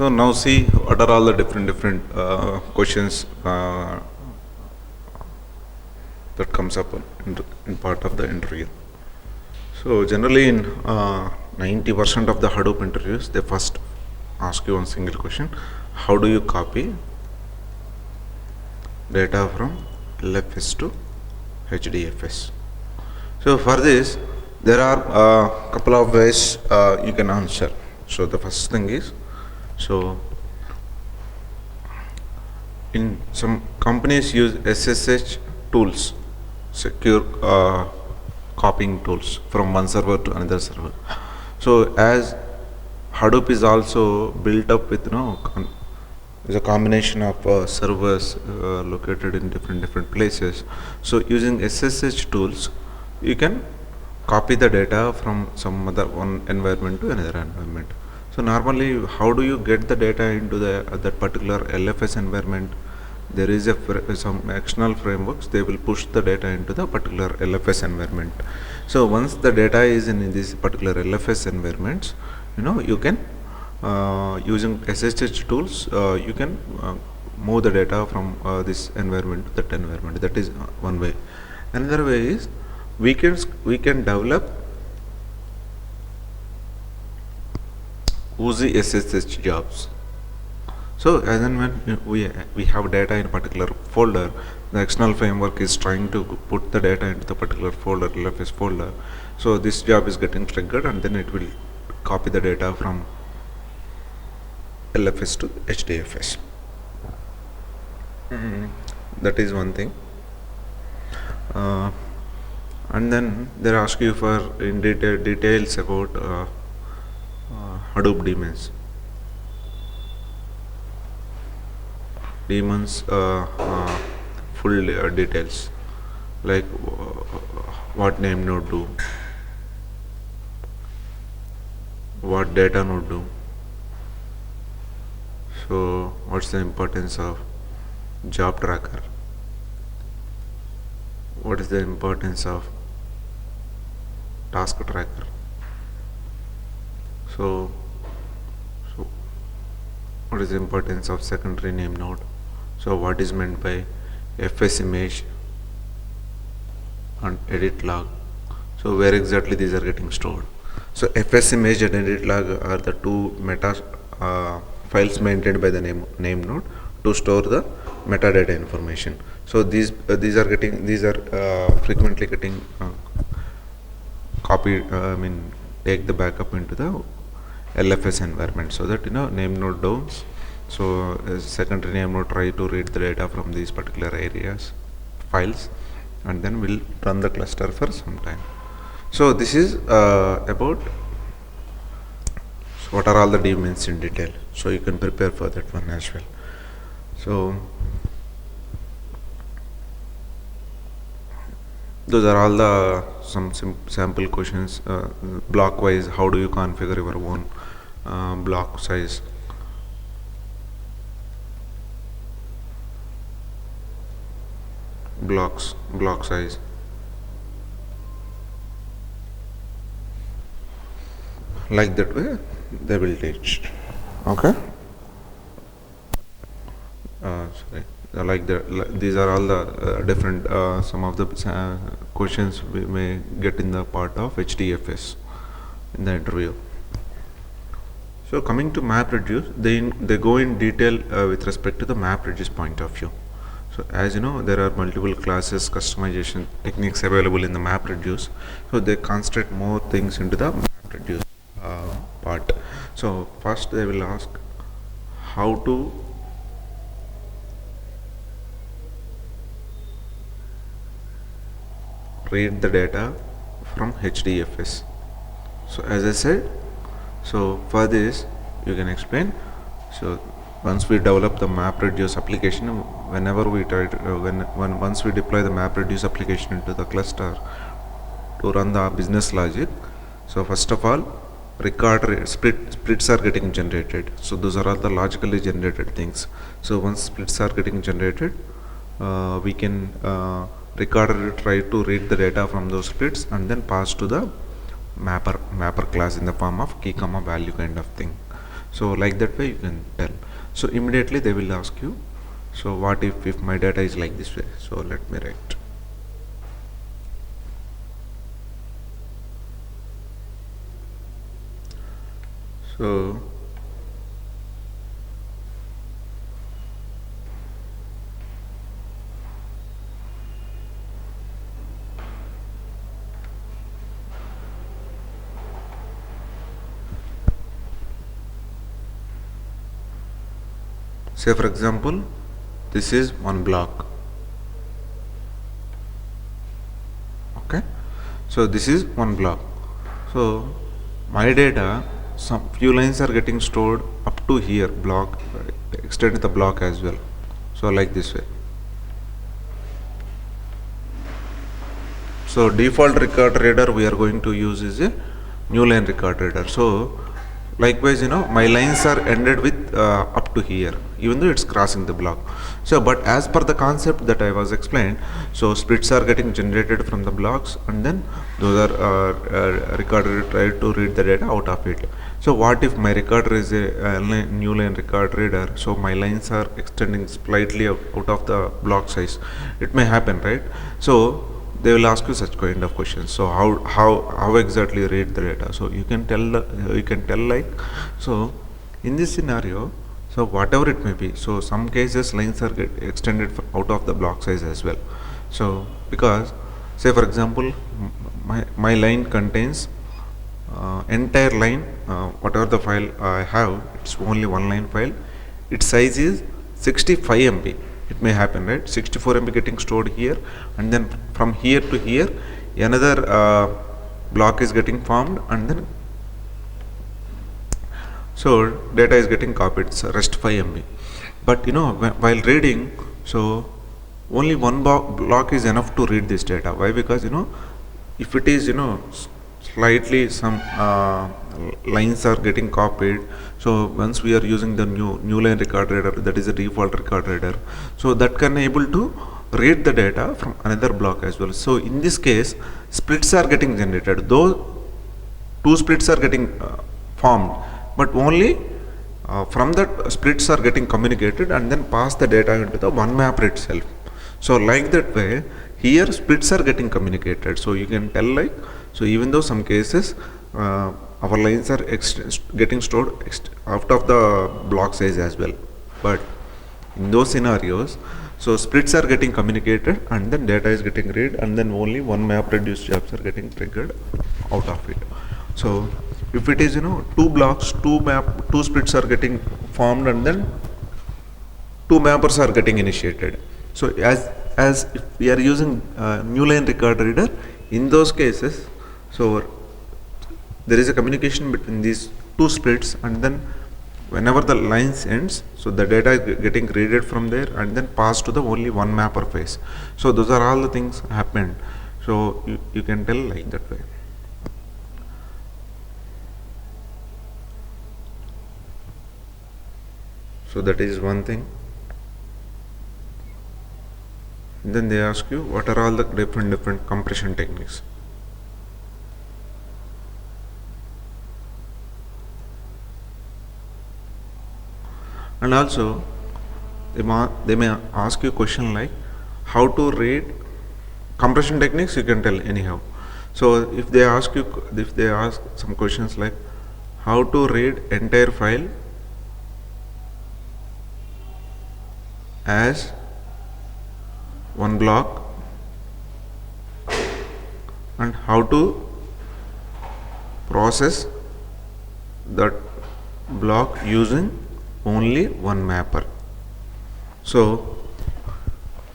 So now see what are all the different questions that comes up in part of the interview. So generally in 90% of the Hadoop interviews, they first ask you one single question: how do you copy data from LFS to HDFS? So for this, there are a couple of ways you can answer. So the first thing is, so in some companies use SSH tools, secure copying tools from one server to another server. So as Hadoop is also built up with is a combination of servers located in different places. So using SSH tools, you can copy the data from some other one environment to another environment. So normally, how do you get the data into that particular LFS environment? There is some external frameworks. They will push the data into the particular LFS environment. So once the data is in this particular LFS environments, you can using SSH tools, you can move the data from this environment to that environment. That is one way. Another way is we can develop Uzi SSH jobs. So as and when we have data in a particular folder, the external framework is trying to put the data into the particular folder, LFS folder. So this job is getting triggered, and then it will copy the data from LFS to HDFS. That is one thing. And then they ask you for in details about Hadoop daemons. Full details, like what name node do, what data node do. So what's the importance of job tracker? What is the importance of task tracker? So what is the importance of secondary name node? So what is meant by FS image and edit log? So where exactly these are getting stored? So FS image and edit log are the two meta files maintained by the name node to store the metadata information. So these are frequently getting copied. Take the backup into the LFS environment, so that name node downs. So secondary name node try to read the data from these particular areas files, and then we'll run the cluster for some time. So this is about what are all the daemons in detail. So you can prepare for that one as well. So those are all the some sample questions. Block wise, how do you configure your own block size? Block size. Like that way they will teach. Okay. Sorry. These are all the different some of the questions we may get in the part of HDFS in the interview. So coming to MapReduce, they go in detail with respect to the MapReduce point of view. So as you know, there are multiple classes customization techniques available in the MapReduce. So they concentrate more things into the MapReduce part. So first they will ask how to read the data from HDFS. So as I said, so for this you can explain. So once we develop the MapReduce application, whenever we try to, once we deploy the MapReduce application into the cluster to run the business logic, so first of all, splits are getting generated. So those are all the logically generated things. So once splits are getting generated, we can recorder try to read the data from those splits and then pass to the mapper class in the form of key comma value kind of thing. So like that way you can tell. So immediately they will ask you, so what if my data is like this way? So let me write. So say for example, this is one block. Okay, so this is one block. So my data, some few lines are getting stored up to here block, extend the block as well. So like this way. So default record reader we are going to use is a new line record reader. So likewise, my lines are ended with up to here, even though it's crossing the block. So but as per the concept that I was explained, so splits are getting generated from the blocks, and then those are recorded, try to read the data out of it. So what if my recorder is a new line record reader? So my lines are extending slightly out of the block size. It may happen, right? So they will ask you such kind of questions. So how exactly read the data? So you can tell like, so in this scenario, so whatever it may be, so some cases lines are get extended out of the block size as well. So because say for example, my line contains entire line, whatever the file I have, it's only one line file, its size is 65 MB. It may happen, right? 64 MB getting stored here, and then from here to here another block is getting formed, and then so data is getting copied. It's rest 5 MB. But while reading, so only one block is enough to read this data. Why? Because if it is slightly some lines are getting copied, so once we are using the new line record reader, that is a default record reader, so that can able to read the data from another block as well. So in this case, splits are getting generated, though two splits are getting formed, but only from that splits are getting communicated and then pass the data into the one mapper itself. So like that way, here splits are getting communicated. So you can tell like, so even though some cases our lines are getting stored out of the block size as well, but in those scenarios, so splits are getting communicated and then data is getting read, and then only one MapReduce jobs are getting triggered out of it. So if it is two blocks, two splits are getting formed, and then two mappers are getting initiated. So as if we are using new line record reader, in those cases, so there is a communication between these two splits, and then whenever the lines ends, so the data is getting read from there and then passed to the only one mapper phase. So those are all the things happened. So you can tell like that way. So that is one thing. And then they ask you what are all the different compression techniques. And also they may ask you a question like how to read compression techniques. You can tell anyhow. So if they ask some questions like how to read entire file as one block, and how to process that block using only one mapper. So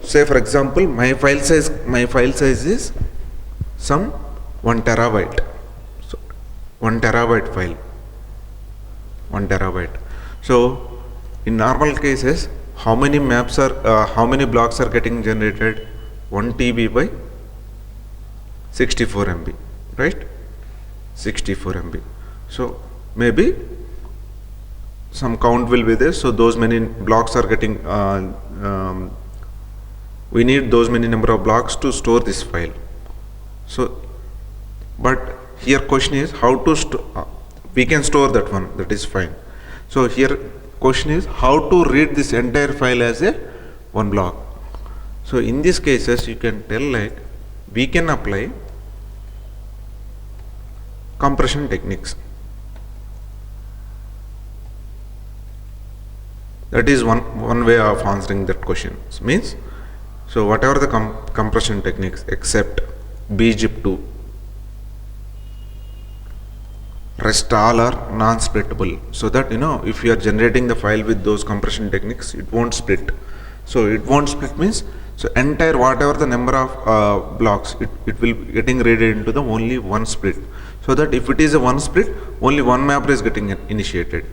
say for example, my file size is some 1 terabyte. So 1 terabyte file, 1 terabyte. So in normal cases, how many blocks are getting generated? 1 TB by 64 MB, right? 64 MB. So maybe some count will be there. So those many blocks are getting, we need those many number of blocks to store this file. So, but here question is how to we can store that one, that is fine. So here question is how to read this entire file as a one block. So in these cases you can tell like we can apply compression techniques. That is one way of answering that question. Means, so whatever the compression techniques except bzip2, rest all are non-splittable. So that if you are generating the file with those compression techniques, it won't split. So it won't split means, so entire whatever the number of blocks, it will be getting read into the only one split. So that if it is a one split, only one mapper is getting initiated.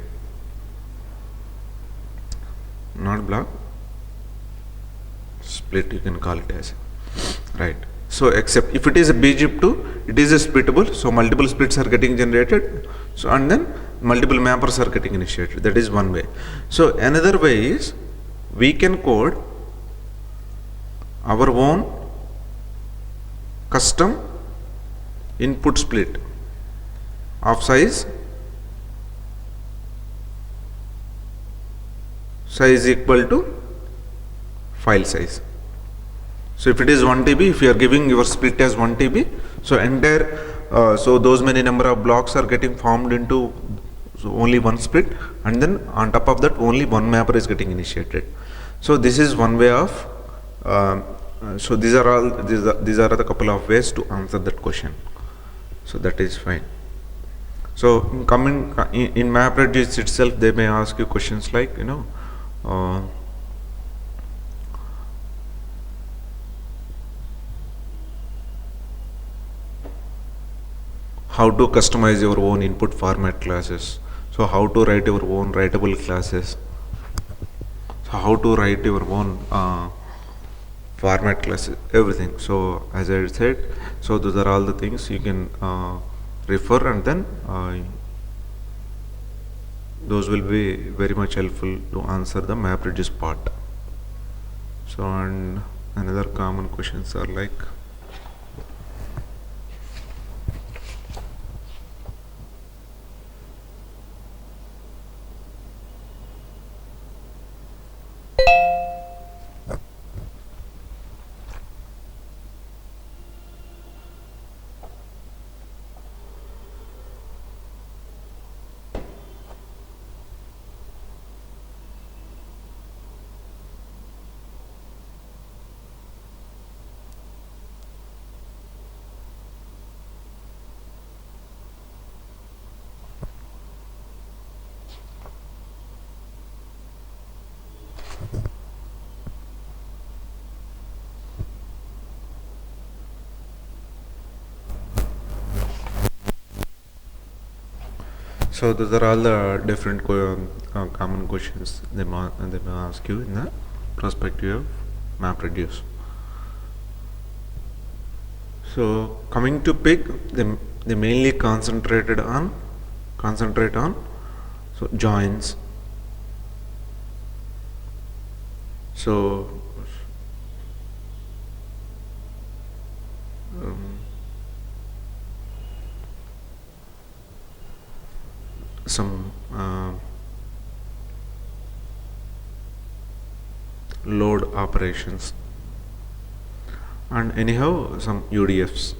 Not block, split you can call it as, right. So except if it is a bzip2, it is a splittable, so multiple splits are getting generated, so and then multiple mappers are getting initiated. That is one way. So another way is we can code our own custom input split of size equal to file size. So if it is 1 TB, if you are giving your split as 1 TB, so entire, so those many number of blocks are getting formed into only one split, and then on top of that only one mapper is getting initiated. So this is one way of, so these are the couple of ways to answer that question. So that is fine. So in MapReduce itself, they may ask you questions like, how to customize your own input format classes. So how to write your own writable classes. So how to write your own format classes, everything. So as I said, so those are all the things you can refer, and then those will be very much helpful to answer the MapReduce part. So and another common questions are like, so those are all the different common questions they may ask you in the perspective of MapReduce. So coming to PIG, they mainly concentrate on so joins. So some load operations, and anyhow some UDFs.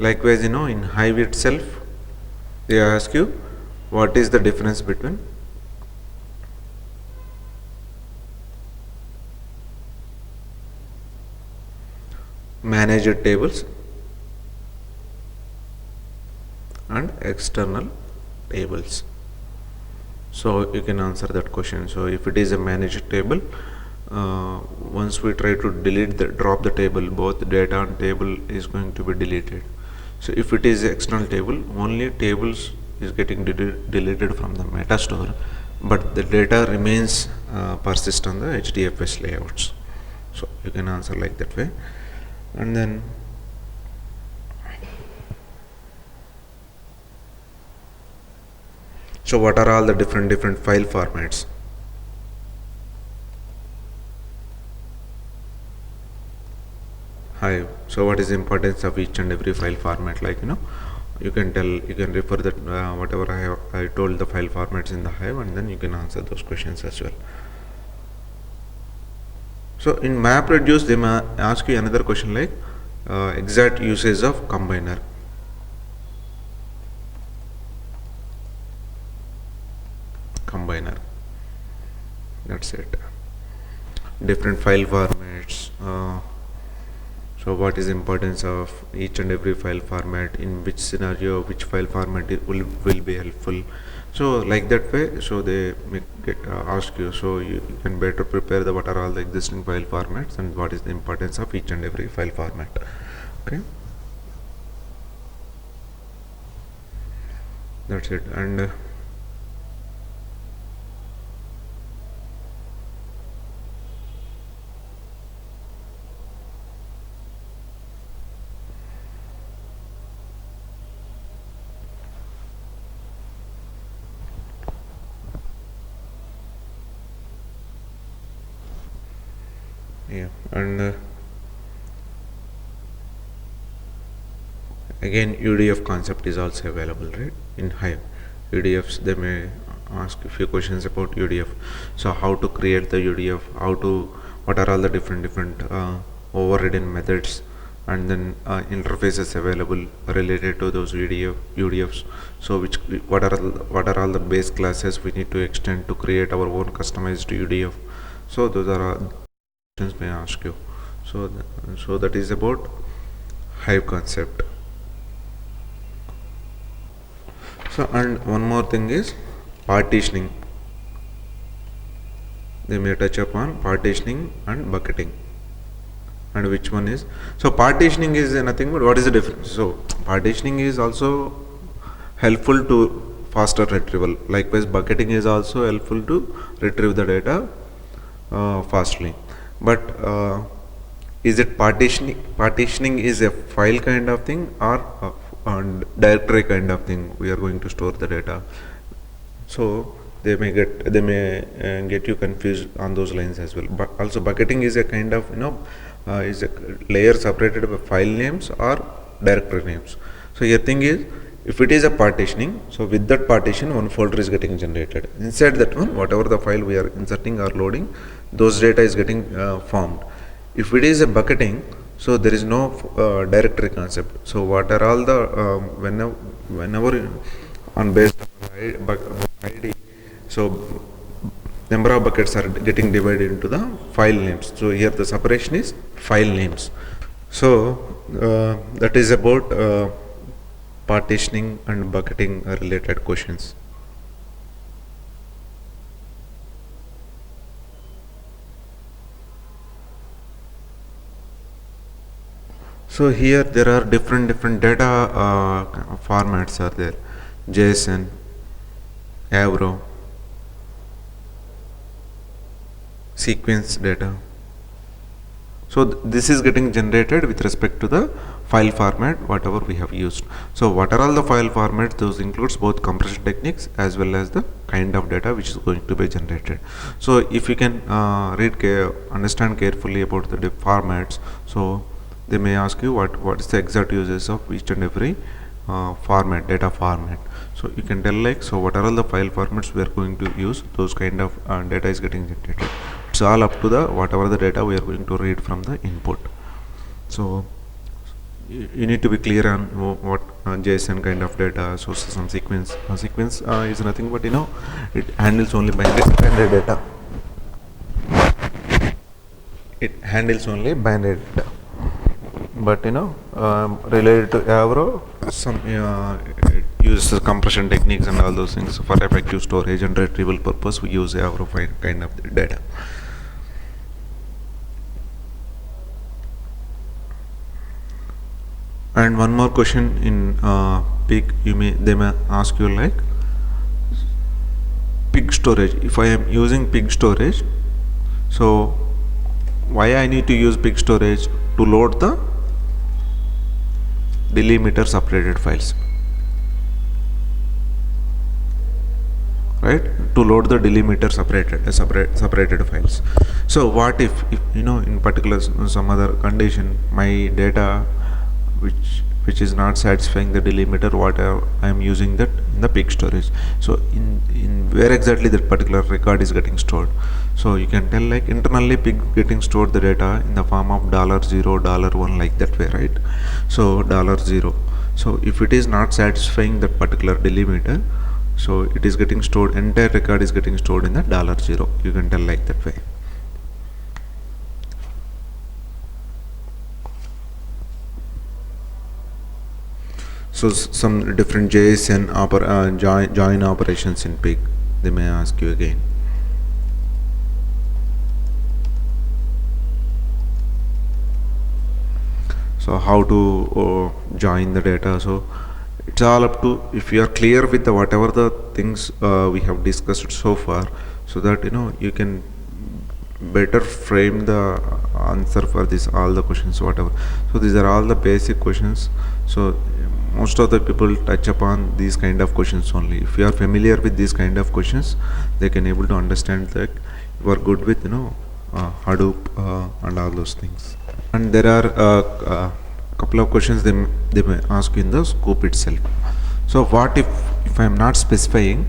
Likewise, in Hive itself, they ask you what is the difference between managed tables and external tables. So you can answer that question. So if it is a managed table, once we try to drop the table, both data and table is going to be deleted. So if it is external table, only tables is getting deleted from the meta store, but the data remains persist on the HDFS layouts. So you can answer like that way. And then so what are all the different file formats? Hive. So what is the importance of each and every file format? Like you can tell, you can refer that whatever I told the file formats in the Hive, and then you can answer those questions as well. So in MapReduce, they may ask you another question like exact usage of combiner. That's it. Different file formats. So what is the importance of each and every file format, in which scenario which file format will be helpful. So like that way, so they ask you, so you can better prepare the what are all the existing file formats and what is the importance of each and every file format. Okay, that's it. And yeah, and again UDF concept is also available, right, in Hive. UDFs, they may ask a few questions about UDF. So how to create the UDF, what are all the different overridden methods, and then interfaces available related to those UDFs. So what are all the base classes we need to extend to create our own customized UDF. So those are questions may ask you. So that is about Hive concept. So, and one more thing is partitioning. They may touch upon partitioning and bucketing. And which one is? So partitioning is nothing but what is the difference? So partitioning is also helpful to faster retrieval. Likewise, bucketing is also helpful to retrieve the data fastly. But is it partitioning? Partitioning is a file kind of thing or directory kind of thing? We are going to store the data. So they may get you confused on those lines as well. But also bucketing is a kind of is a layer separated by file names or directory names. So your thing is, if it is a partitioning, so with that partition one folder is getting generated. Inside that one, whatever the file we are inserting or loading, those data is getting formed. If it is a bucketing, so there is no directory concept. So what are all the whenever on based on ID, so number of buckets are getting divided into the file names. So here the separation is file names. So that is about partitioning and bucketing related questions. So here there are different data formats are there: JSON, Avro, sequence data. So this is getting generated with respect to the file format whatever we have used. So what are all the file formats? Those includes both compression techniques as well as the kind of data which is going to be generated. So if you can understand carefully about the formats, so they may ask you what is the exact uses of each and every data format. So you can tell like, so what are all the file formats we are going to use, those kind of data is getting generated. It's all up to the whatever the data we are going to read from the input. So you need to be clear on what JSON kind of data, so some sequence. Sequence is nothing but it handles only binary data. It handles only binary data. But related to Avro, some it uses compression techniques and all those things. For effective storage and retrieval purpose, we use Avro kind of data. And one more question in pig, they may ask you like pig storage. If I am using pig storage, so why I need to use pig storage? To load the delimiter separated files, right? To load the delimiter separated files. So what if in particular some other condition, my data which which is not satisfying the delimiter what I am using that in the peak storage. So in where exactly that particular record is getting stored. So you can tell like internally peak getting stored the data in the form of $0, $1 like that way, right? So $0. So if it is not satisfying that particular delimiter, so it is getting stored, entire record is getting stored in the $0. You can tell like that way. So some different JSN join operations in peak, they may ask you again. So how to join the data. So it's all up to, if you are clear with the whatever the things we have discussed so far, so that you can better frame the answer for this all the questions whatever. So these are all the basic questions. So most of the people touch upon these kind of questions only. If you are familiar with these kind of questions, they can able to understand that you are good with Hadoop and all those things. And there are a couple of questions they may ask you in the Sqoop itself. So what if I am not specifying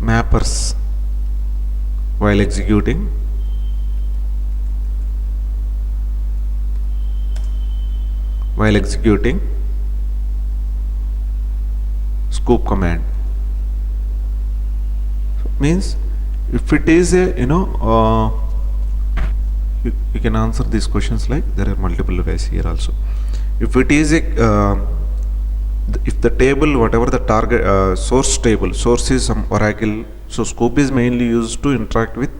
mappers while executing Sqoop command? So means if it is a you can answer these questions like there are multiple ways here also. If it is a if the table, whatever the target source table, source is some Oracle, so Sqoop is mainly used to interact with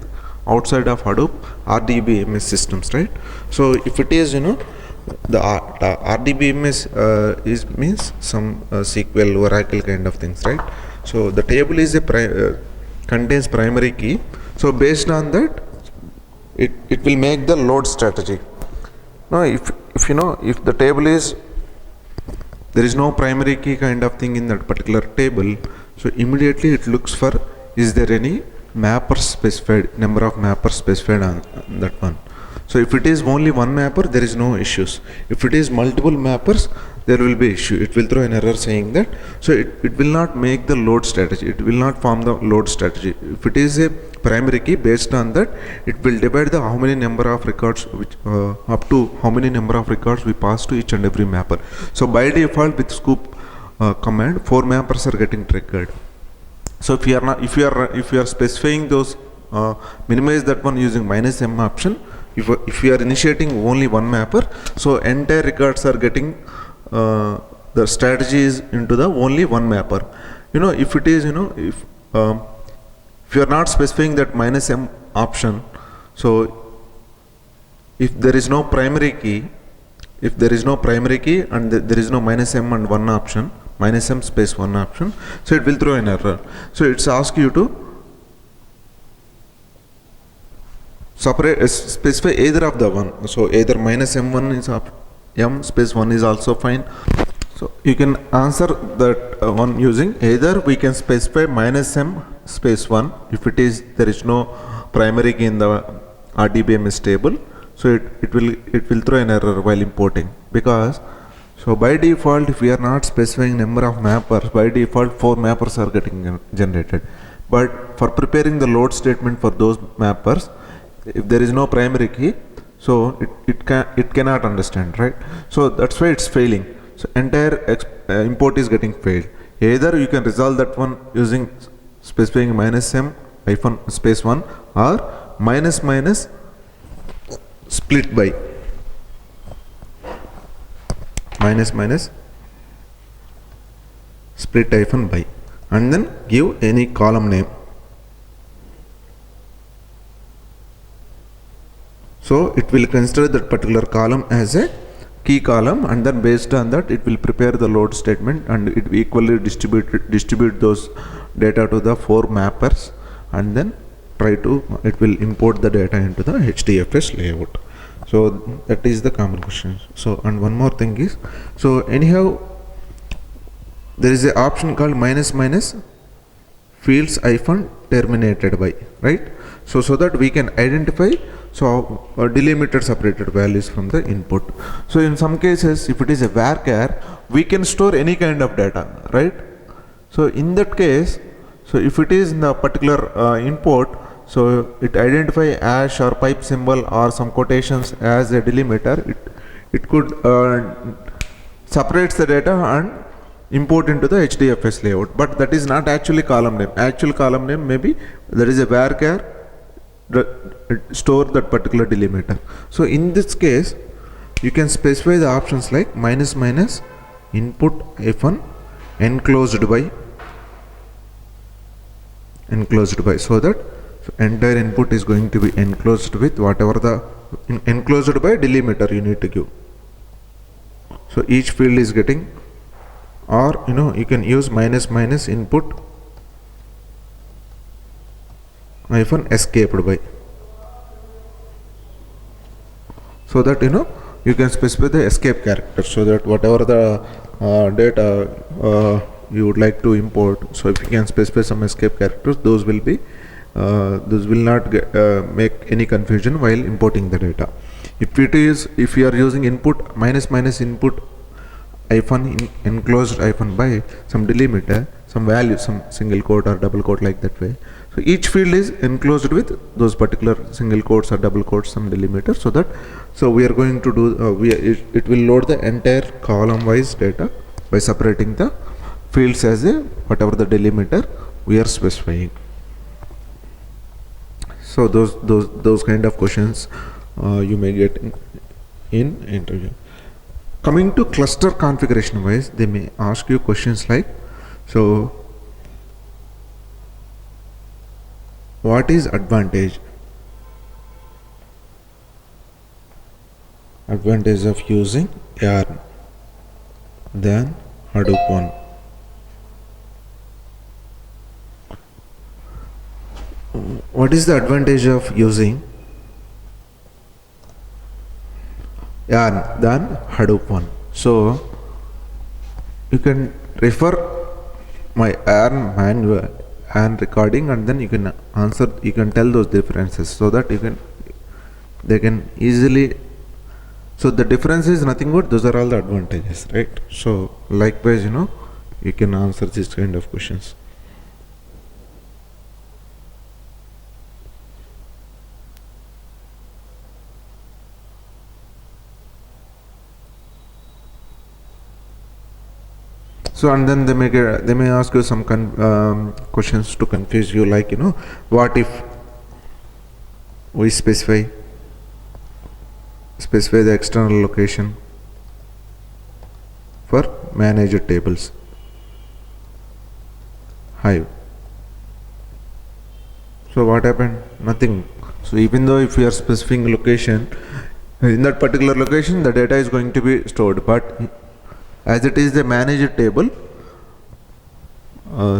outside of Hadoop RDBMS systems, right? So if it is the RDBMS is means some SQL Oracle kind of things, right? So the table is a contains primary key. So based on that, it will make the load strategy. Now if the table is, there is no primary key kind of thing in that particular table, so immediately it looks for, is there any mapper specified, number of mappers specified on that one. So if it is only one mapper, there is no issues. If it is multiple mappers, there will be issue. It will throw an error saying that. So it will not make the load strategy. It will not form the load strategy. If it is a primary key, based on that, it will divide the how many number of records, which up to how many number of records we pass to each and every mapper. So by default with Sqoop command, 4 mappers are getting triggered. So if you are specifying those, minimize that one using -m option. If you are initiating only one mapper, so entire records are getting the strategy is into the only one mapper. If it is if you are not specifying that -m option, so if there is no primary key, and there is no -m and one option, -m space one option, so it will throw an error. So it's ask you to specify either of the one. So either -m1 is m space 1 is also fine. So you can answer that one using either we can specify -m space 1 if it is there is no primary key in the RDBMS table. So it will throw an error while importing, because so by default if we are not specifying number of mappers, by default 4 mappers are getting generated. But for preparing the load statement for those mappers, if there is no primary key, so it cannot understand, right? So that's why it's failing. So entire import is getting failed. Either you can resolve that one using specifying -m hyphen space 1 or minus split by minus split hyphen by, and then give any column name. So it will consider that particular column as a key column, and then based on that it will prepare the load statement, and it will equally distribute those data to the 4 mappers, and then it will import the data into the HDFS layout. So that is the common question. So and one more thing is, so anyhow there is a option called minus fields hyphen terminated by, right? so that we can identify delimiter separated values from the input. So in some cases, if it is a varchar, we can store any kind of data, right? So in that case, so if it is in the particular input, so it identify hash or pipe symbol or some quotations as a delimiter, it could separates the data and import into the HDFS layout, but that is not actually column name. Actual column name maybe there is a varchar store that particular delimiter. So in this case, you can specify the options like minus minus input hyphen enclosed by, so that entire input is going to be enclosed with whatever the enclosed by delimiter you need to give. So each field is getting, or you can use minus minus input hyphen escaped by, so that you can specify the escape character, so that whatever the data you would like to import, so if you can specify some escape characters, those will not make any confusion while importing the data. If you are using input minus minus input hyphen enclosed hyphen by some delimiter, some value, some single quote or double quote, like that way. So each field is enclosed with those particular single quotes or double quotes, some delimiter, so we are going to do it will load the entire column wise data by separating the fields as a whatever the delimiter we are specifying. So those kind of questions you may get in interview. Coming to cluster configuration wise, they may ask you questions like, so what is advantage of using yarn than Hadoop one? What is the advantage of using yarn than Hadoop one? So you can refer my yarn manual and recording, and then you can tell those differences, so that they can easily, so the difference is nothing but those are all the advantages, right? So likewise, you can answer this kind of questions. So and then they may ask you some questions to confuse you, like what if we specify the external location for managed tables Hive. So what happened? Nothing. So even though if we are specifying location, in that particular location the data is going to be stored, but as it is the managed table,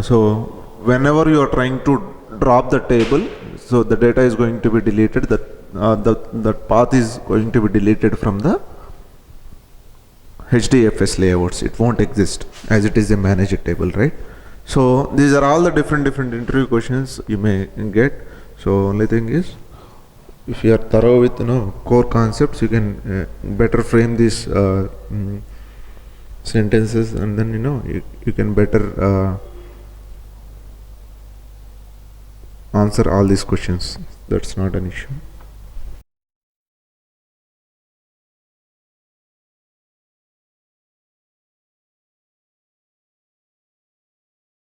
so whenever you are trying to drop the table, so the data is going to be deleted, that path is going to be deleted from the HDFS layouts. It won't exist as it is a managed table, right? So these are all the different interview questions you may get. So only thing is, if you are thorough with core concepts, you can better frame these sentences, and then you can better answer all these questions. That's not an issue.